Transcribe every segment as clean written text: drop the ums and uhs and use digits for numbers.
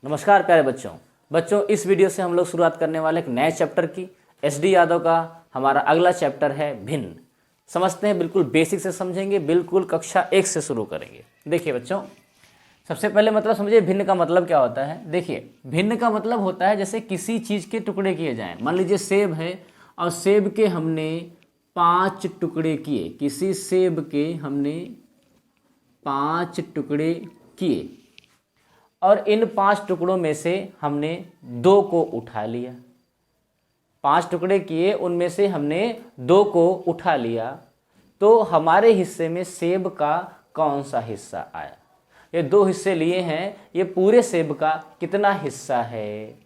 नमस्कार प्यारे बच्चों इस वीडियो से हम लोग शुरुआत करने वाले एक नए चैप्टर की। एसडी यादव का हमारा अगला चैप्टर है भिन्न। समझते हैं, बिल्कुल बेसिक से समझेंगे, बिल्कुल कक्षा 1 से शुरू करेंगे। देखिए बच्चों, सबसे पहले मतलब समझिए भिन्न का मतलब क्या होता है। देखिए, भिन्न का मतलब होता है जैसे किसी चीज़ के टुकड़े किए जाएं। मान लीजिए सेब है और सेब के हमने 5 टुकड़े किए, किसी सेब के हमने 5 टुकड़े किए और इन 5 टुकड़ों में से हमने 2 को उठा लिया। 5 टुकड़े किए, उनमें से हमने 2 को उठा लिया, तो हमारे हिस्से में सेब का कौन सा हिस्सा आया। ये 2 हिस्से लिए हैं, ये पूरे सेब का कितना हिस्सा है।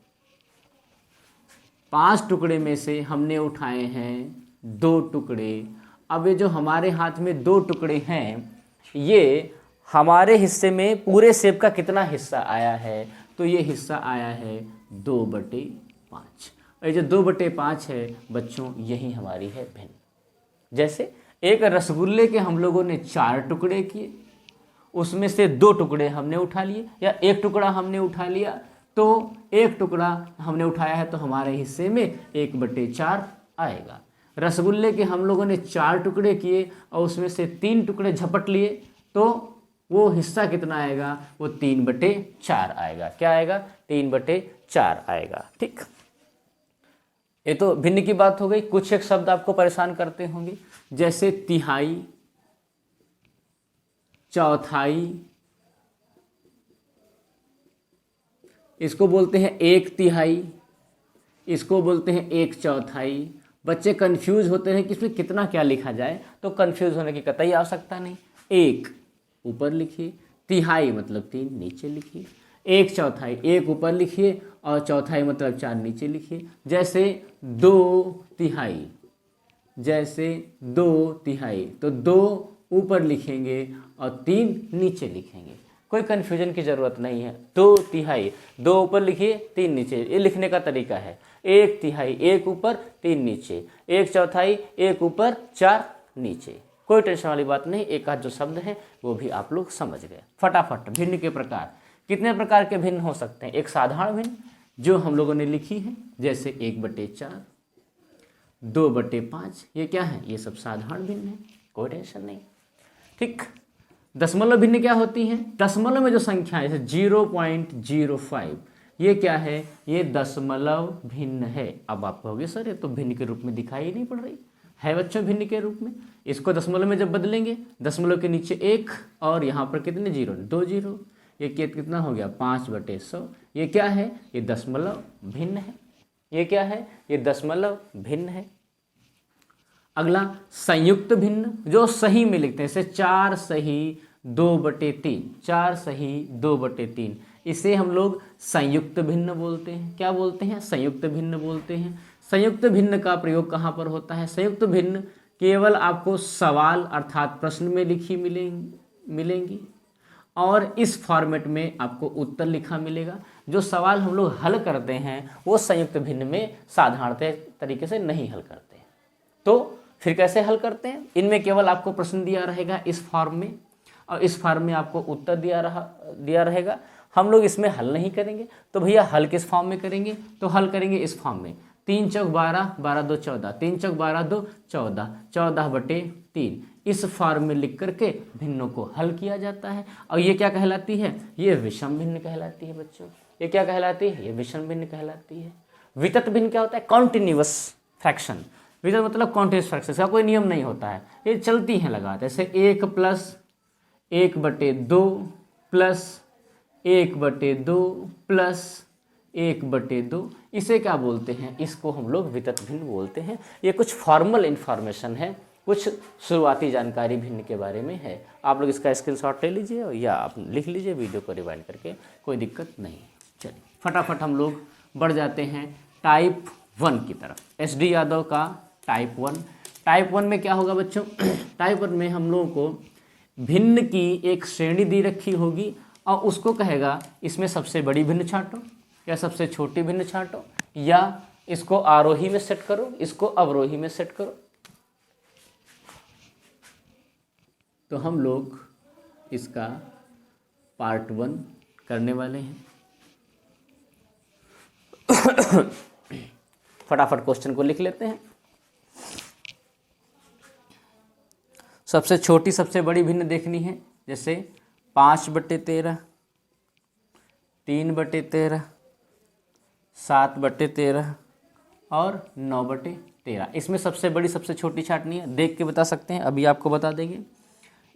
5 टुकड़े में से हमने उठाए हैं 2 टुकड़े। अब ये जो हमारे हाथ में 2 टुकड़े हैं, ये हमारे हिस्से में पूरे सेब का कितना हिस्सा आया है, तो ये हिस्सा आया है 2/5। और ये जो 2/5 है बच्चों, यही हमारी है भिन्न। जैसे एक रसगुल्ले के हम लोगों ने 4 टुकड़े किए, उसमें से 2 टुकड़े हमने उठा लिए, या 1 टुकड़ा हमने उठा लिया, तो 1 टुकड़ा हमने उठाया है तो हमारे हिस्से में 1/4 आएगा। रसगुल्ले के हम लोगों ने 4 टुकड़े किए और उसमें से 3 टुकड़े झपट लिए, तो वो हिस्सा कितना आएगा, वो 3/4 आएगा। क्या आएगा, 3/4 आएगा। ठीक, ये तो भिन्न की बात हो गई। कुछ एक शब्द आपको परेशान करते होंगे, जैसे तिहाई, चौथाई, इसको बोलते हैं 1/3, इसको बोलते हैं 1/4। बच्चे कंफ्यूज होते हैं कि इसमें कितना क्या लिखा जाए, तो कंफ्यूज होने की कतई आवश्यकता नहीं। 1 ऊपर लिखिए, तिहाई मतलब 3 नीचे लिखिए, 1/4 1 ऊपर लिखिए और चौथाई मतलब 4 नीचे लिखिए। जैसे 2/3, जैसे 2/3, तो 2 ऊपर लिखेंगे और 3 नीचे लिखेंगे। कोई कन्फ्यूजन की ज़रूरत नहीं है। 2/3, 2 ऊपर लिखिए 3 नीचे, ये लिखने का तरीका है। 1/3 1 ऊपर 3 नीचे, 1/4 1 ऊपर 4 नीचे। कोई टेंशन वाली बात नहीं। एक आध जो शब्द है वो भी आप लोग समझ गए फटाफट। भिन्न के प्रकार, कितने प्रकार के भिन्न हो सकते हैं। एक साधारण भिन्न जो हम लोगों ने लिखी है, जैसे 1/4, 2/5, ये क्या है, ये सब साधारण भिन्न है, कोई टेंशन नहीं। ठीक, दशमलव भिन्न क्या होती है। दशमलव में जो संख्या है जैसे 0.05, ये क्या है, ये दशमलव भिन्न है। अब आप कहोगे सर ये तो भिन्न के रूप में दिखाई ही नहीं पड़ रही है बच्चों। भिन्न के रूप में इसको दशमलव में जब बदलेंगे, दशमलव के नीचे 1 और यहाँ पर कितने 0, 2 0, ये कितना हो गया 5/100। ये क्या है, ये दशमलव भिन्न है। ये क्या है, ये दशमलव भिन्न है। अगला संयुक्त भिन्न, जो सही में लिखते हैं, जैसे 4 सही 2/3, 4 सही 2/3, इसे हम लोग संयुक्त भिन्न बोलते हैं। क्या बोलते हैं, संयुक्त भिन्न बोलते हैं। संयुक्त भिन्न का प्रयोग कहाँ पर होता है। संयुक्त भिन्न केवल आपको सवाल अर्थात प्रश्न में लिखी मिलेंगी और इस फॉर्मेट में आपको उत्तर लिखा मिलेगा। जो सवाल हम लोग हल करते हैं वो संयुक्त भिन्न में साधारण तरीके से नहीं हल करते हैं। तो फिर कैसे हल करते हैं, इनमें केवल आपको प्रश्न दिया रहेगा इस फॉर्म में और इस फॉर्म में आपको उत्तर दिया रहेगा। हम लोग इसमें हल नहीं करेंगे, तो भैया हल किस फॉर्म में करेंगे, तो हल करेंगे इस फॉर्म में। 3 चौक 12, 12 2 14, 3 चौक 12 2 14, 14/3, इस फॉर्म में लिख करके भिन्नों को हल किया जाता है। और ये क्या कहलाती है, ये विषम भिन्न कहलाती है बच्चों। ये क्या कहलाती है, ये विषम भिन्न कहलाती है। वितत भिन्न क्या होता है, कॉन्टिन्यूअस फ्रैक्शन। वितत मतलब कॉन्टिन्यूअस फ्रैक्शन, इसका कोई नियम नहीं होता है, ये चलती हैं लगातार। जैसे 1 + 1/2 + 1/2 + 1/2, इसे क्या बोलते हैं, इसको हम लोग वितत भिन्न बोलते हैं। ये कुछ फॉर्मल इंफॉर्मेशन है, कुछ शुरुआती जानकारी भिन्न के बारे में है। आप लोग इसका स्क्रीनशॉट ले लीजिए या आप लिख लीजिए वीडियो को रिवाइंड करके, कोई दिक्कत नहीं। चलिए फटाफट हम लोग बढ़ जाते हैं टाइप 1 की तरफ। एसडी यादव का टाइप 1। टाइप 1 में क्या होगा बच्चों, टाइप 1 में हम लोगों को भिन्न की एक श्रेणी दी रखी होगी और उसको कहेगा इसमें सबसे बड़ी भिन्न छांटो या सबसे छोटी भिन्न छांटो, या इसको आरोही में सेट करो, इसको अवरोही में सेट करो। तो हम लोग इसका पार्ट 1 करने वाले हैं। फटाफट क्वेश्चन को लिख लेते हैं। सबसे छोटी सबसे बड़ी भिन्न देखनी है, जैसे 5/13, 3/13, 7/13 और 9/13। इसमें सबसे बड़ी सबसे छोटी छांटनी है, देख के बता सकते हैं, अभी आपको बता देंगे।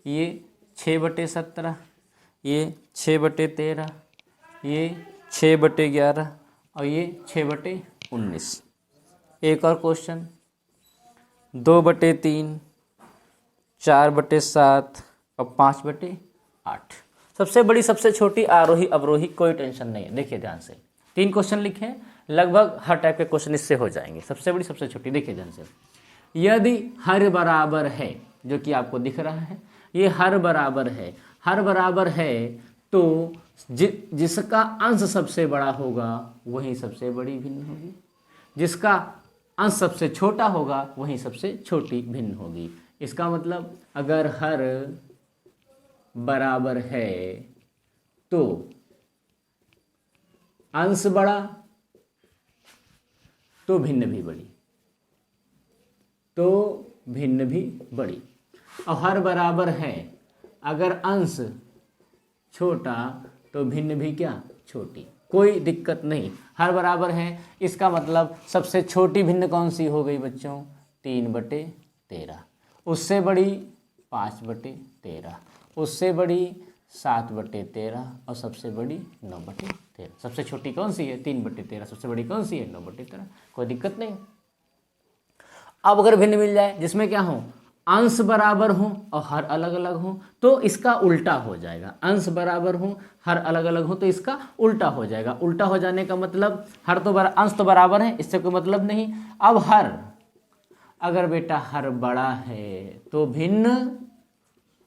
ये 6/17, ये 6/13, ये 6/11 और ये 6/19। एक और क्वेश्चन 2/3, 4/7 और 5/8। सबसे बड़ी सबसे छोटी, आरोही अवरोही, कोई टेंशन नहीं है। देखिए ध्यान से, 3 क्वेश्चन लिखे हैं, लगभग हर टाइप के क्वेश्चन इससे हो जाएंगे। सबसे बड़ी सबसे छोटी, देखिए ध्यान से, यदि हर बराबर है, जो कि आपको दिख रहा है, ये हर बराबर है, हर बराबर है तो जिसका अंश सबसे बड़ा होगा वही सबसे बड़ी भिन्न होगी, जिसका अंश सबसे छोटा होगा वही सबसे छोटी भिन्न होगी। इसका मतलब अगर हर बराबर है तो अंश बड़ा तो भिन्न भी बड़ी, तो भिन्न भी बड़ी। और हर बराबर है, अगर अंश छोटा तो भिन्न भी क्या, छोटी। कोई दिक्कत नहीं, हर बराबर है, इसका मतलब सबसे छोटी भिन्न कौन सी हो गई बच्चों, 3/13, उससे बड़ी 5/13, उससे बड़ी 7/13 और सबसे बड़ी 9/13। सबसे छोटी कौन सी है, 3/13, सबसे बड़ी कौन सी है, 9/13। कोई दिक्कत नहीं। अब अगर भिन्न मिल जाए जिसमें क्या हो, अंश बराबर हो और हर अलग अलग हो, तो इसका उल्टा हो जाएगा। अंश बराबर हो, हर अलग अलग हो, तो इसका उल्टा हो जाएगा। उल्टा हो जाने का मतलब, हर तो अंश तो बराबर है, इससे कोई मतलब नहीं। अब हर, अगर बेटा हर बड़ा है तो भिन्न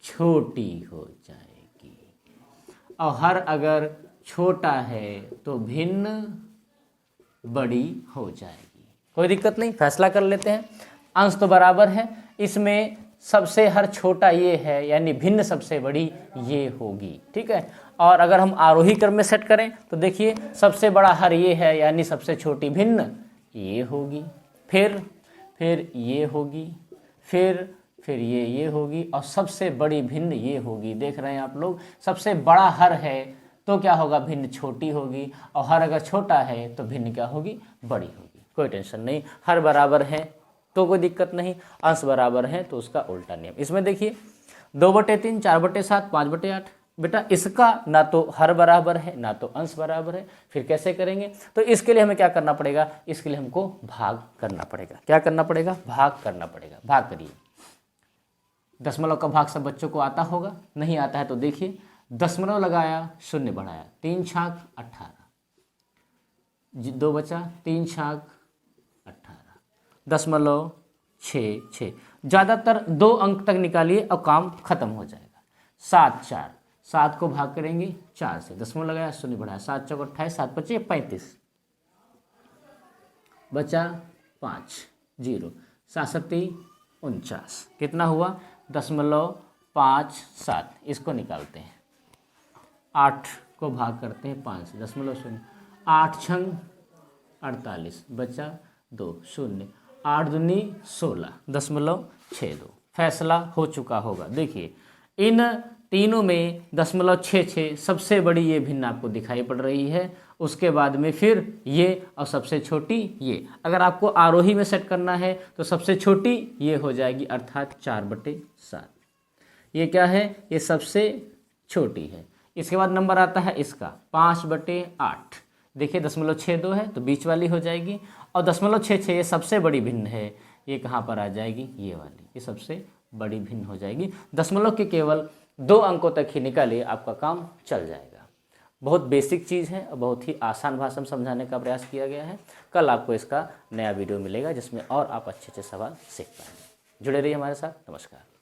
छोटी हो जाएगी, और हर अगर छोटा है तो भिन्न बड़ी हो जाएगी। कोई दिक्कत नहीं, फैसला कर लेते हैं। अंश तो बराबर है, इसमें सबसे हर छोटा ये है, यानी भिन्न सबसे बड़ी ये होगी, ठीक है। और अगर हम आरोही क्रम में सेट करें तो देखिए, सबसे बड़ा हर ये है, यानी सबसे छोटी भिन्न ये होगी, फिर ये होगी, फिर ये होगी, और सबसे बड़ी भिन्न ये होगी। देख रहे हैं आप लोग, सबसे बड़ा हर है तो क्या होगा, भिन्न छोटी होगी, और हर अगर छोटा है तो भिन्न क्या होगी, बड़ी होगी। कोई टेंशन नहीं, हर बराबर है तो कोई दिक्कत नहीं, अंश बराबर है तो उसका उल्टा नियम। इसमें देखिए 2/3, 4/7, 5/8। बेटा इसका ना तो हर बराबर है ना तो अंश बराबर है, फिर कैसे करेंगे। तो इसके लिए हमें क्या करना पड़ेगा, इसके लिए हमको भाग करना पड़ेगा। क्या करना पड़ेगा, भाग करना पड़ेगा। भाग करिए। दशमलव का भाग सब बच्चों को आता होगा, नहीं आता है तो देखिए, दशमलव लगाया, शून्य बढ़ाया, 3 छाक 18, 2 बचा, 3 छाक 18, 0.66। ज़्यादातर 2 अंक तक निकालिए और काम खत्म हो जाएगा। 7 4, 7 को भाग करेंगे 4 से, दशमलव लगाया, शून्य बढ़ाया, 7 चौक 28, 7 पचे 35, बचा 5, 0, 7 सत्ती 49, कितना हुआ, 0.57। इसको निकालते हैं, 8 को भाग करते हैं 5 से, 0.0, 8 छंग 48, बचा 2, 0, 8 दूनी 16, 0.62। फैसला हो चुका होगा। देखिए इन तीनों में 0.66 सबसे बड़ी ये भिन्न आपको दिखाई पड़ रही है, उसके बाद में फिर ये और सबसे छोटी ये। अगर आपको आरोही में सेट करना है तो सबसे छोटी ये हो जाएगी, अर्थात 4/7। ये क्या है, ये सबसे छोटी है। इसके बाद नंबर आता है इसका 5/8। देखिए 0.62 है तो बीच वाली हो जाएगी, और 0.66 ये सबसे बड़ी भिन्न है, ये कहाँ पर आ जाएगी, ये वाली, ये सबसे बड़ी भिन्न हो जाएगी। दशमलव के केवल 2 अंकों तक ही निकालिए, आपका काम चल जाएगा। बहुत बेसिक चीज़ है और बहुत ही आसान भाषा में समझाने का प्रयास किया गया है। कल आपको इसका नया वीडियो मिलेगा जिसमें और आप अच्छे अच्छे सवाल सीख पाएंगे। जुड़े रहिए हमारे साथ। नमस्कार।